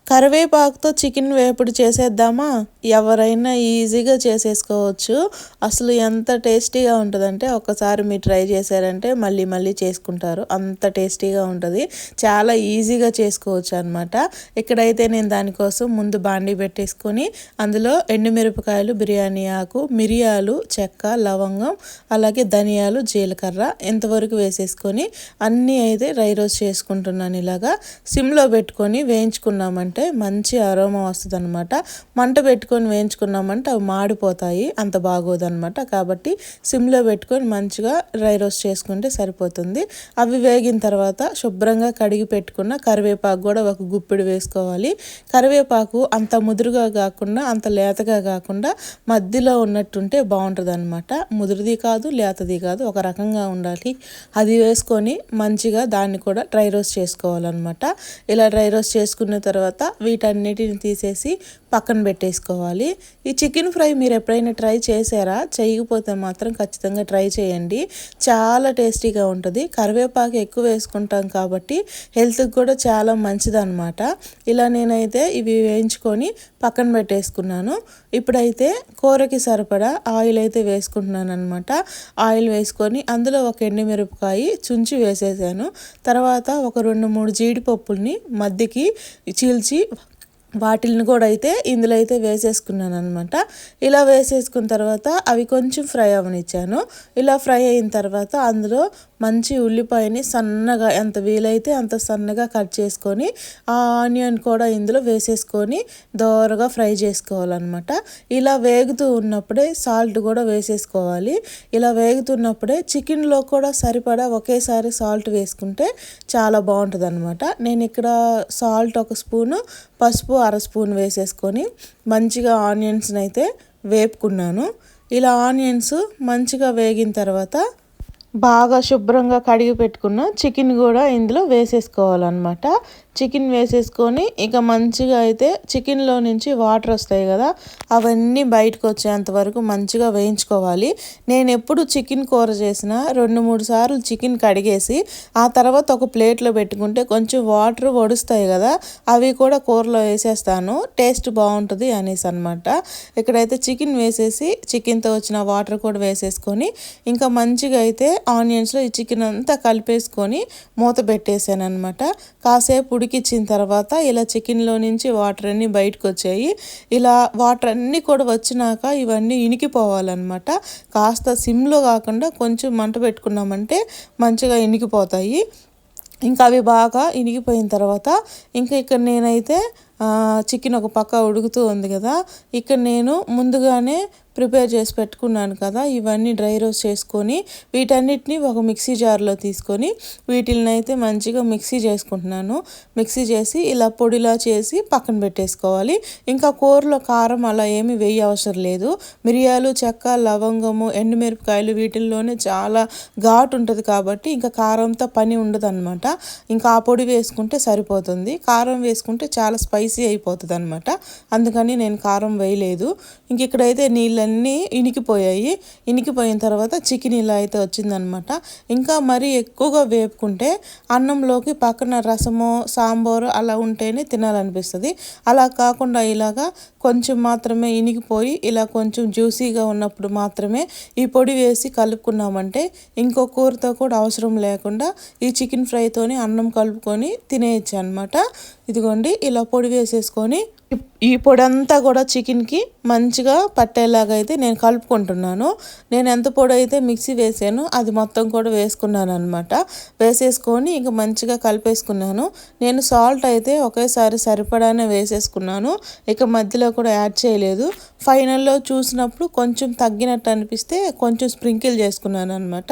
కరివేపాకుతో chicken వేపుడు చేసేద్దామా? ఎవరైనా ఈజీగా చేసేసుకోవచ్చు. అసలు ఎంత టేస్టీగా ఉంటుందంటే ఒక్కసారి మీరు ట్రై చేశారంటే మళ్ళీ మళ్ళీ చేసుకుంటారు. అంత టేస్టీగా ఉంటుంది. చాలా ఈజీగా చేసుకోవచ్చు అనమాట. ఇక్కడైతే నేను దానికోసం ముందు బాండీ పెట్టేసుకొని అందులో ఎండుమిరపకాయలు, బిర్యానీ ఆకు, మిరియాలు, చెక్క, లవంగం, అలాగే ధనియాలు, జీలకర్ర ఇంతవరకు వేసేసుకొని అన్నీ అయితే డ్రై రోస్ట్ చేసుకుంటున్నాను. ఇలాగా సిమ్లో పెట్టుకొని వేయించుకున్నామంటే మంచి అరోమా వస్తుంది అనమాట. మంట పెట్టుకొని వేయించుకున్నామంటే అవి మాడిపోతాయి, అంత బాగోదన్నమాట. కాబట్టి సిమ్లో పెట్టుకొని మంచిగా డ్రై రోస్ట్ చేసుకుంటే సరిపోతుంది. అవి వేగిన తర్వాత శుభ్రంగా కడిగి పెట్టుకున్న కరివేపాకు కూడా ఒక గుప్పిడి వేసుకోవాలి. కరివేపాకు అంత ముదురుగా కాకుండా అంత లేతగా కాకుండా మధ్యలో ఉన్నట్టుంటే బాగుంటుంది అనమాట. ముదురుది కాదు, లేతది కాదు, ఒక రకంగా ఉండాలి. అది వేసుకొని మంచిగా దాన్ని కూడా డ్రై రోస్ట్ చేసుకోవాలన్నమాట. ఇలా డ్రై రోస్ట్ చేసుకున్న తర్వాత వీటన్నిటిని తీసేసి పక్కన పెట్టేసుకోవాలి. ఈ చికెన్ ఫ్రై మీరు ఎప్పుడైనా ట్రై చేశారా? చేయకపోతే మాత్రం ఖచ్చితంగా ట్రై చేయండి. చాలా టేస్టీగా ఉంటుంది. కరివేపాకు ఎక్కువ వేసుకుంటాం కాబట్టి హెల్త్కి కూడా చాలా మంచిదన్నమాట. ఇలా నేనైతే ఇవి వేయించుకొని పక్కన పెట్టేసుకున్నాను. ఇప్పుడైతే కూరకి సరిపడా ఆయిల్ అయితే వేసుకుంటున్నాను అనమాట. ఆయిల్ వేసుకొని అందులో ఒక ఎండుమిరపకాయ చుంచి వేసేసాను. తర్వాత ఒక 2-3 జీడిపప్పుల్ని మధ్యకి చీల్చి వాటిని కూడా అయితే ఇందులో అయితే వేసేసుకున్నాను అనమాట. ఇలా వేసేసుకున్న తర్వాత అవి కొంచెం ఫ్రై అవనిచ్చాను. ఇలా ఫ్రై అయిన తర్వాత అందులో మంచి ఉల్లిపాయని సన్నగా ఎంత వీలైతే అంత సన్నగా కట్ చేసుకొని ఆ ఆనియన్ కూడా ఇందులో వేసేసుకొని దోరగా ఫ్రై చేసుకోవాలన్నమాట. ఇలా వేగుతూ ఉన్నప్పుడే సాల్ట్ కూడా వేసేసుకోవాలి. ఇలా వేగుతున్నప్పుడే చికెన్లో కూడా సరిపడా ఒకేసారి సాల్ట్ వేసుకుంటే చాలా బాగుంటుంది అనమాట. నేను ఇక్కడ సాల్ట్ 1 స్పూను, పసుపు 1/2 స్పూన్ వేసేసుకొని మంచిగా ఆనియన్స్ని అయితే వేపుకున్నాను. ఇలా ఆనియన్స్ మంచిగా వేగిన తర్వాత బాగా శుభ్రంగా కడిగి పెట్టుకున్న చికెన్ కూడా ఇందులో వేసేసుకోవాలన్నమాట. చికెన్ వేసేసుకొని ఇక మంచిగా అయితే చికెన్లో నుంచి వాటర్ వస్తాయి కదా, అవన్నీ బయటకు వచ్చేంత వరకు మంచిగా వేయించుకోవాలి. నేను ఎప్పుడు చికెన్ కూర చేసినా 2-3 సార్లు చికెన్ కడిగేసి ఆ తర్వాత ఒక ప్లేట్లో పెట్టుకుంటే కొంచెం వాటర్ వడుస్తాయి కదా, అవి కూడా కూరలో వేసేస్తాను. టేస్ట్ బాగుంటుంది అనేసి అనమాట. ఇక్కడైతే చికెన్ వేసేసి చికెన్తో వచ్చిన వాటర్ కూడా వేసేసుకొని ఇంకా మంచిగా అయితే ఆనియన్స్లో ఈ చికెన్ అంతా కలిపేసుకొని మూత పెట్టేసాను అనమాట. కాసేపు ఉడికించిన తర్వాత ఇలా చికెన్లో నుంచి వాటర్ అన్నీ బయటకు వచ్చాయి. ఇలా వాటర్ అన్నీ కూడా వచ్చినాక ఇవన్నీ ఇనికిపోవాలన్నమాట. కాస్త సిమ్లో కాకుండా కొంచెం మంట పెట్టుకున్నామంటే మంచిగా ఇనికిపోతాయి. ఇంకా అవి బాగా ఇనిగిపోయిన తర్వాత ఇంకా ఇక్కడ నేనైతే చికెన్ ఒక పక్క ఉడుకుతూ ఉంది కదా, ఇక్కడ నేను ముందుగానే ప్రిపేర్ చేసి పెట్టుకున్నాను కదా, ఇవన్నీ డ్రై రోస్ట్ చేసుకొని వీటన్నిటిని ఒక మిక్సీ జార్లో తీసుకొని వీటిని అయితే మంచిగా మిక్సీ చేసుకుంటున్నాను. మిక్సీ చేసి ఇలా పొడిలా చేసి పక్కన పెట్టేసుకోవాలి. ఇంకా కూరలో కారం అలా ఏమీ వేయ అవసరం లేదు. మిరియాలు, చెక్క, లవంగము, ఎండుమిరపకాయలు వీటిల్లోనే చాలా ఘాటు ఉంటుంది కాబట్టి ఇంకా కారంతో పని ఉండదు అనమాట. ఇంకా ఆ పొడి వేసుకుంటే సరిపోతుంది. కారం వేసుకుంటే చాలా స్పైసీ అయిపోతుంది అనమాట. అందుకని నేను కారం వేయలేదు. ఇంక ఇక్కడైతే నీళ్ళన్నీ ఇనికిపోయాయి. ఇనికిపోయిన తర్వాత చికెన్ ఇలా అయితే వచ్చిందనమాట. ఇంకా మరీ ఎక్కువగా వేపుకుంటే అన్నంలోకి పక్కన రసమో సాంబారు అలా ఉంటేనే తినాలనిపిస్తుంది. అలా కాకుండా ఇలాగా కొంచెం మాత్రమే ఇనికిపోయి ఇలా కొంచెం జ్యూసీగా ఉన్నప్పుడు మాత్రమే ఈ పొడి వేసి కలుపుకున్నామంటే ఇంకో కూరతో కూడా అవసరం లేకుండా ఈ చికెన్ ఫ్రైతోని అన్నం కలుపుకొని తినేయచ్చు అనమాట. ఇదిగోండి ఇలా పొడి వేసేసుకొని ఈ పొడి అంతా కూడా చికెన్కి మంచిగా పట్టేలాగా అయితే నేను కలుపుకుంటున్నాను. నేను ఎంత పొడి అయితే మిక్సీ వేసానో అది మొత్తం కూడా వేసుకున్నాను అనమాట. వేసేసుకొని ఇంక మంచిగా కలిపేసుకున్నాను. నేను సాల్ట్ అయితే ఒకేసారి సరిపడానే వేసేసుకున్నాను. ఇక మధ్యలో కూడా యాడ్ చేయలేదు. ఫైనల్లో చూసినప్పుడు కొంచెం తగ్గినట్టు అనిపిస్తే కొంచెం స్ప్రింకిల్ చేసుకున్నాను అనమాట.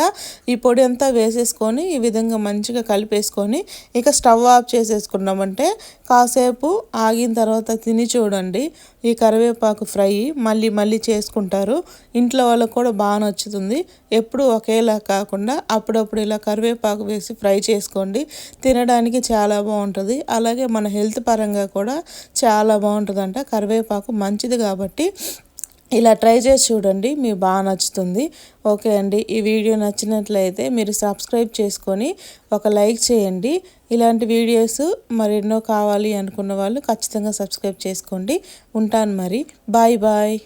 ఈ పొడి అంతా వేసేసుకొని ఈ విధంగా మంచిగా కలిపేసుకొని ఇక స్టవ్ ఆఫ్ చేసేసుకున్నామంటే కాసేపు ఆగిన తర్వాత తిని చూడండి. ఈ కరివేపాకు ఫ్రై మళ్ళీ మళ్ళీ చేసుకుంటారు. ఇంట్లో వాళ్ళకు కూడా బాగా నచ్చుతుంది. ఎప్పుడు ఒకేలా కాకుండా అప్పుడప్పుడు ఇలా కరివేపాకు వేసి ఫ్రై చేసుకోండి. తినడానికి చాలా బాగుంటుంది. అలాగే మన హెల్త్ పరంగా కూడా చాలా బాగుంటుందంట. కరివేపాకు మంచిది కాబట్టి ఇలా ట్రై చేసి చూడండి, మీకు బాగా నచ్చుతుంది. ఓకే అండి, ఈ వీడియో నచ్చినట్లయితే మీరు సబ్స్క్రైబ్ చేసుకొని ఒక లైక్ చేయండి. ఇలాంటి వీడియోస్ మరెన్నో కావాలి అనుకున్న వాళ్ళు ఖచ్చితంగా సబ్స్క్రైబ్ చేసుకోండి. ఉంటాను మరి, బాయ్ బాయ్.